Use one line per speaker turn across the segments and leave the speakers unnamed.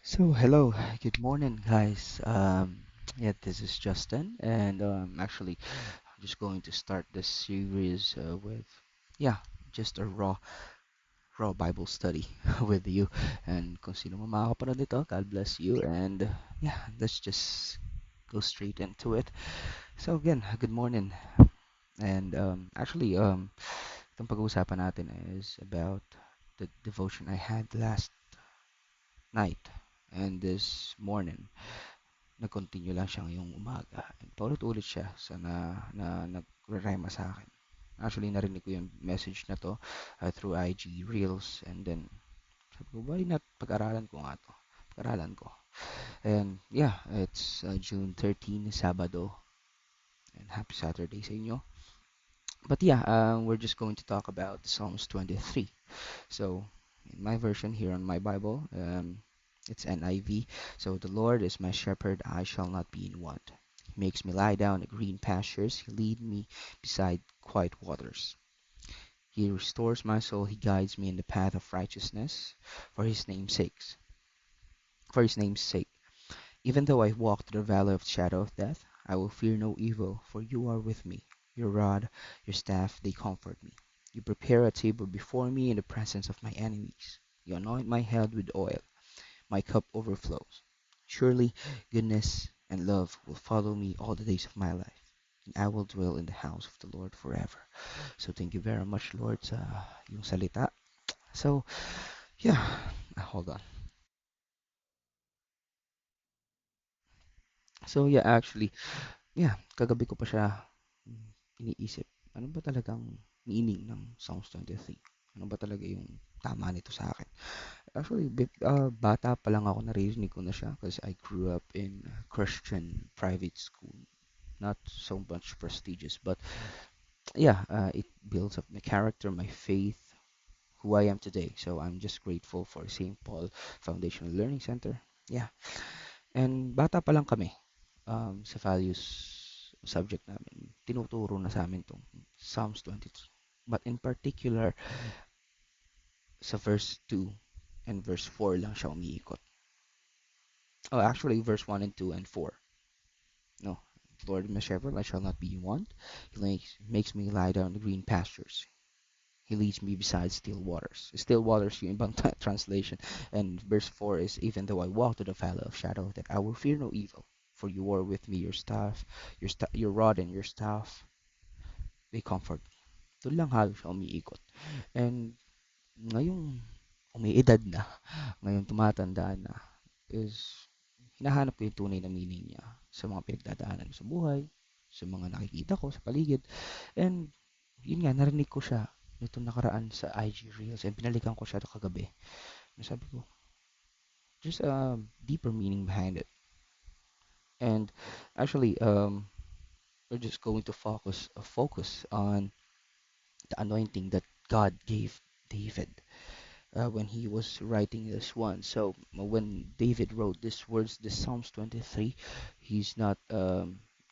Hello, good morning, guys. Yeah, this is Justin, and actually, I'm just going to start this series with, yeah, just a raw Bible study with you. And kung sino man makakapanood nito, God bless you. And yeah, let's just go straight into it. So again, good morning. And itong pag-uusapan natin is about the devotion I had last night and this morning. Nag-continue lang siya ngayong umaga. And paulit-ulit siya na nagre-rema sa akin. Actually, narinig ko yung message na to through IG Reels and then sabi ko, why not pag-aralan ko nga to? Pag-aralan ko. And yeah, it's June 13, Sabado. And happy Saturday sa inyo. But yeah, we're just going to talk about Psalms 23. So, in my version here on my Bible, it's NIV. So, the Lord is my shepherd, I shall not be in want. He makes me lie down in green pastures. He lead me beside quiet waters. He restores my soul. He guides me in the path of righteousness for his name's sake. For his name's sake. Even though I walk through the valley of the shadow of death, I will fear no evil, for you are with me. Your rod, your staff, they comfort me. You prepare a table before me in the presence of my enemies. You anoint my head with oil. My cup overflows. Surely goodness and love will follow me all the days of my life, and I will dwell in the house of the Lord forever. So thank you very much, Lord, sa yung salita. So, yeah, hold on. So, yeah, actually, yeah, kagabi ko pa siya iniisip. Ano ba talagang meaning ng Psalms 23? Ano ba talaga yung tama nito sa akin? Actually, bata pa lang ako naririnig ko na siya because I grew up in a Christian private school. Not so much prestigious, but yeah, it builds up my character, my faith, who I am today. So I'm just grateful for St. Paul Foundational Learning Center. Yeah. And bata pa lang kami sa values subject namin. Tinuturo na sa amin tong Psalms 23. But in particular, sa verse 2 and verse 4 lang siya umiikot. Oh, actually, verse 1 and 2 and 4. No. The Lord is my shepherd, I shall not be in want. He makes me lie down in green pastures. He leads me beside still waters. Still waters yung ibang translation. And verse 4 is, even though I walk through the valley of shadow, that I will fear no evil. For you are with me, your staff, your rod and your staff, they comfort me. Doon lang halos siya umiikot. And ngayong umiidad na, ngayong tumatanda na, is hinahanap ko yung tunay na meaning niya sa mga pinagdadaanan ko sa buhay, sa mga nakikita ko sa paligid. And yun nga, narinig ko siya nito nakaraan sa IG Reels and pinalikan ko siya kagabi. Sabi ko, there's a deeper meaning behind it. And actually, we're just going to focus on the anointing that God gave David when he was writing this one. So when David wrote these words, the Psalms 23, he's not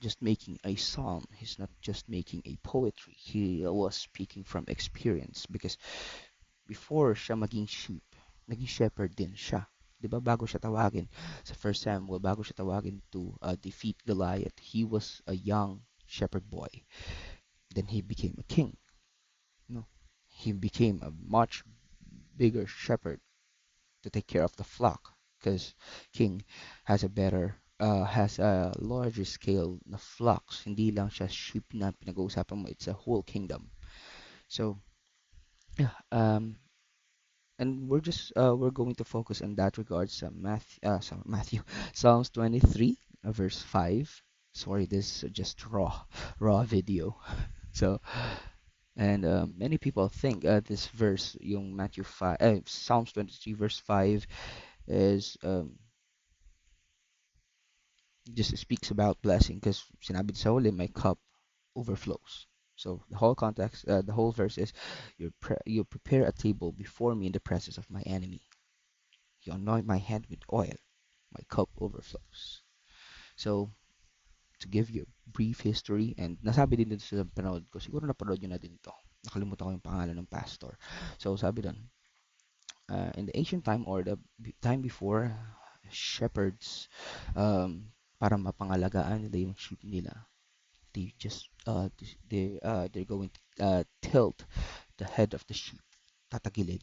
just making a psalm. He's not just making a poetry. He was speaking from experience because before siya maging sheep, naging shepherd din siya. 'Di ba bago siya tawagin sa First Samuel, bago siya tawagin to defeat Goliath, he was a young shepherd boy. Then he became a king. No, he became a much bigger shepherd to take care of the flock because king has a larger scale na flocks. Hindi lang siya sheep na pinag-uusapan mo, it's a whole kingdom. So yeah, and we're going to focus on that regards Matthew Psalms 23 verse 5. Sorry, this is just raw video. So and many people think this verse yung Matthew 5 Psalms 23 verse 5 is just speaks about blessing because sinabi sa huli my cup overflows. So the whole context, the whole verse is you prepare a table before me in the presence of my enemy. You anoint my head with oil. My cup overflows. So, to give you a brief history, and nasabi din dito sa panood ko, siguro napanood nyo na din to. Nakalimutan ko yung pangalan ng pastor. So, sabi doon, in the ancient time or the time before, shepherds, para mapangalagaan nila yung sheep nila, they just they're going to tilt the head of the sheep, tatagilid,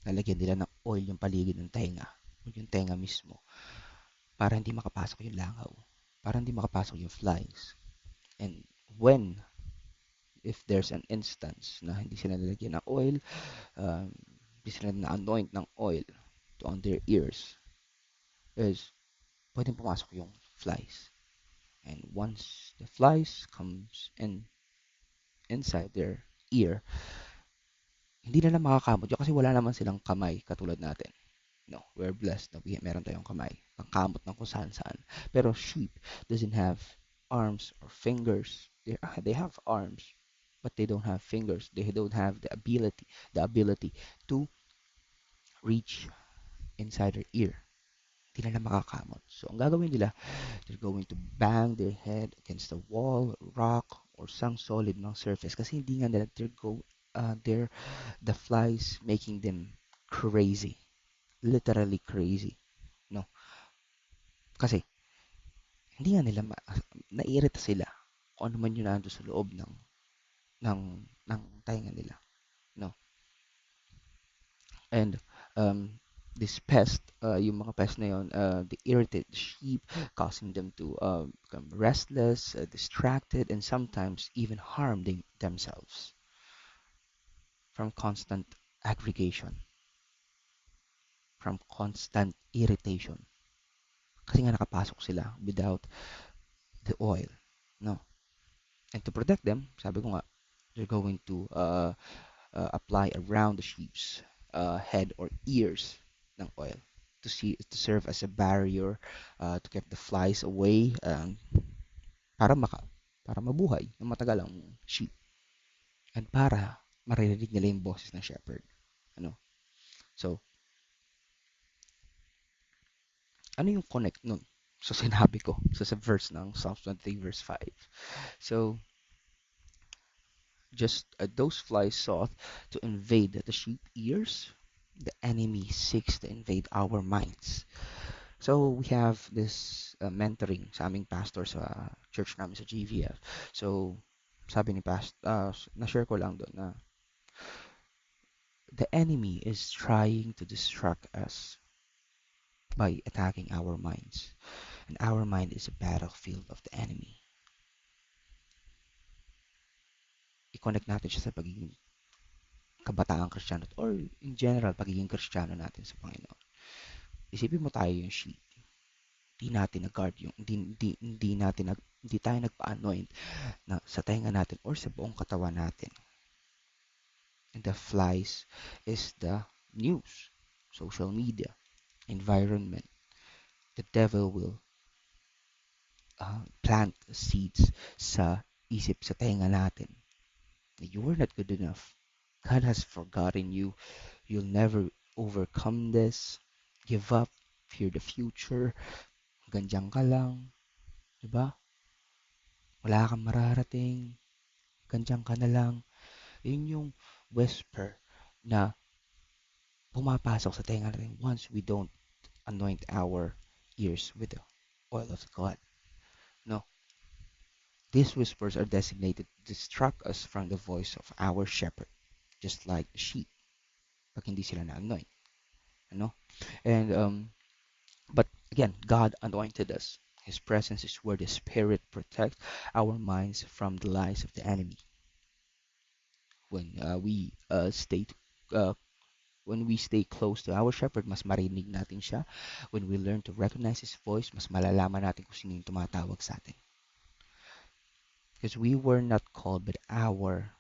lalagyan nila ng oil yung paligid ng tenga, yung tenga mismo, para hindi makapasok yung langaw, para hindi makapasok yung flies. And when, if there's an instance na hindi sila nalagyan ng oil, hindi sila na-anoint ng oil to on their ears, is pwedeng pumasok yung flies. And once the flies comes in inside their ear, hindi na lang makakamot yun kasi wala naman silang kamay katulad natin. No, we're blessed na meron tayong kamay, pangkamot ng kung saan saan. Pero sheep doesn't have arms or fingers. They have arms, but they don't have fingers. They don't have the ability to reach inside their ear. Hindi na lang makakamot. So, ang gagawin nila, they're going to bang their head against the wall, rock, or some solid ng surface kasi hindi nga nila they're the flies making them crazy, literally crazy, no, kasi hindi nga nila naiirita sila kung ano man yun nando sa loob ng ng tainga nila, no. And this pest, yung mga pest na yun, they irritate the sheep, causing them to become restless, distracted, and sometimes even harm themselves from constant aggregation, from constant irritation. Kasi nga nakapasok sila without the oil, no. And to protect them, sabi ko nga, they're going to apply around the sheep's head or ears ng oil to serve as a barrier, to keep the flies away, para para mabuhay ng matagal ang sheep, and para maririnig nila yung boses ng shepherd, ano. So ano yung connect nun sa sinabi ko sa verse ng Psalms 23 verse 5? So just those flies sought to invade the sheep ears, the enemy seeks to invade our minds. So we have this mentoring sa aming pastor sa church namin sa GVF. So sabi ni na-share ko lang doon na the enemy is trying to distract us by attacking our minds. And our mind is a battlefield of the enemy. I-connect natin siya sa pagiging kabataang Kristiyano or in general pagiging Kristiyano natin sa Panginoon. Isipin mo tayo yung sheep. Hindi natin nag-guard yung hindi tayo nagpa-anoint na sa tenga natin or sa buong katawan natin. And the flies is the news, social media, environment. The devil will plant seeds sa isip, sa tenga natin. You were not good enough. God has forgotten you. You'll never overcome this. Give up. Fear the future. Hanggang ka lang. Diba? Wala kang mararating. Hanggang ka na lang. Yun yung whisper na pumapasok sa tenga natin once we don't anoint our ears with the oil of God. No, these whispers are designated to distract us from the voice of our shepherd, just like the sheep, pag hindi sila na-anoint. Ano? And, but again, God anointed us. His presence is where the Spirit protects our minds from the lies of the enemy. When uh, when we stay close to our shepherd, mas marinig natin siya. When we learn to recognize his voice, mas malalaman natin kung sino yung tumatawag sa atin. Because we were not called by our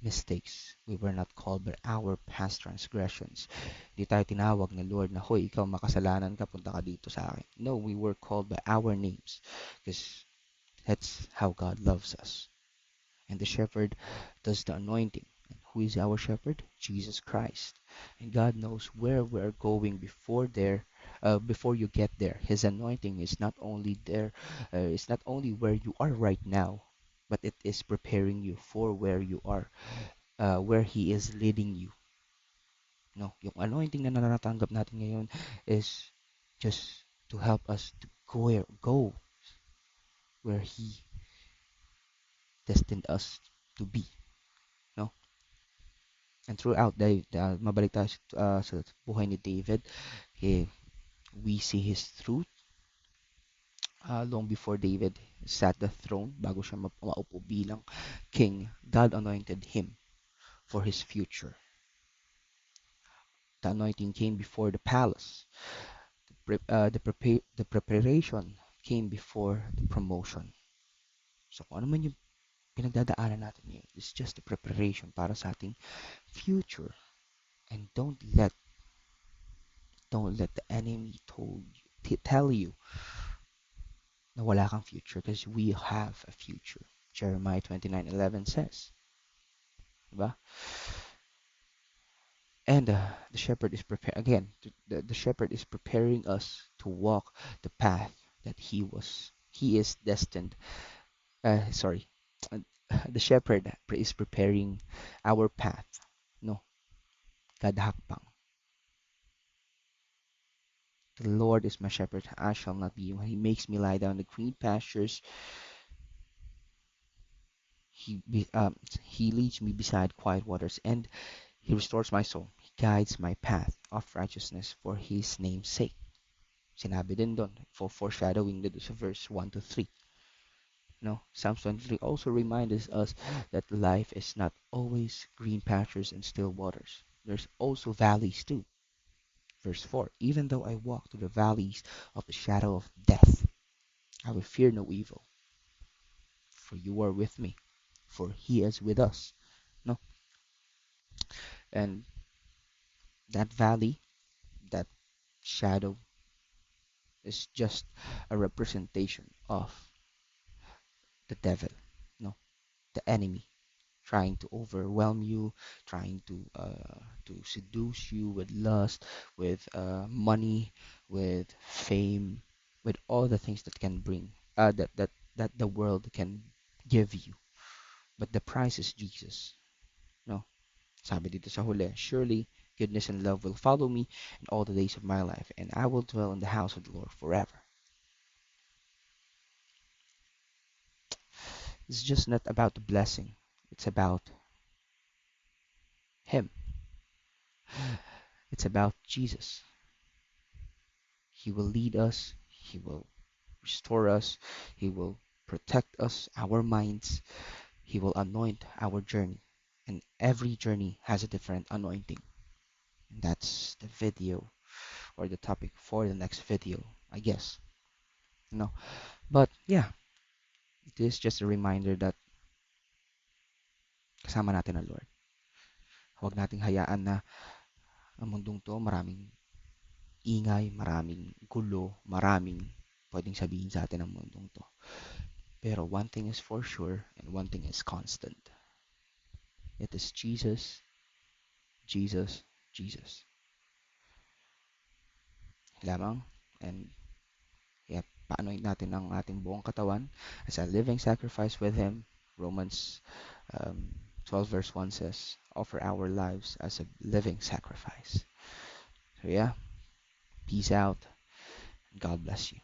mistakes. We were not called by our past transgressions. Di tayo tinawag na Lord na, hoy, ikaw makasalanan ka, punta ka dito sa akin. No, we were called by our names. Because that's how God loves us. And the shepherd does the anointing. And who is our shepherd? Jesus Christ. And God knows where we're going before you get there. His anointing is not only there, it's not only where you are right now, but it is preparing you for where you are, where He is leading you. No, yung anointing na natatanggap natin ngayon is just to help us to go where He destined us to be. No? And throughout mabalik tayo sa buhay ni David, he, we see his truth long before David sat the throne, bago siya maupo bilang king, God anointed him for his future. The anointing came before the palace. The preparation came before the promotion. So kung ano man yung pinagdadaanan natin ngayon, it's just the preparation para sa ating future. And don't let the enemy tell you na wala kang future, because we have a future. Jeremiah 29:11 says, diba? And the shepherd is preparing again. The shepherd is preparing us to walk the path that he is destined. Sorry, uh, the shepherd is preparing our path. No, kadhakpang. The Lord is my shepherd; I shall not be. He makes me lie down in the green pastures. He leads me beside quiet waters, and He restores my soul. He guides my path of righteousness for His name's sake. Sinabi din doon, for foreshadowing dito sa verse 1 to 3. No, Psalms 23 also reminds us that life is not always green pastures and still waters. There's also valleys too. Verse 4, even though I walk through the valleys of the shadow of death, I will fear no evil, for you are with me, for He is with us. No, and that valley, that shadow, is just a representation of the devil, no, the enemy, trying to overwhelm you, trying to seduce you with lust, with money, with fame, with all the things that can bring that the world can give you. But the price is Jesus. No, sabi dito sa huli, surely goodness and love will follow me in all the days of my life, and I will dwell in the house of the Lord forever. It's just not about the blessing. It's about Him. It's about Jesus. He will lead us. He will restore us. He will protect us, our minds. He will anoint our journey. And every journey has a different anointing. And that's the video or the topic for the next video, I guess. No. But yeah, it is just a reminder that kasama natin ang Lord. Huwag nating hayaan na ang mundong to maraming ingay, maraming gulo, maraming pwedeng sabihin sa atin ng mundong to. Pero one thing is for sure and one thing is constant. It is Jesus, Jesus, Jesus. Lamang. And yeah, paanoin natin ang ating buong katawan as a living sacrifice with Him. Romans 12 verse 1 says, offer our lives as a living sacrifice. So yeah, peace out. God bless you.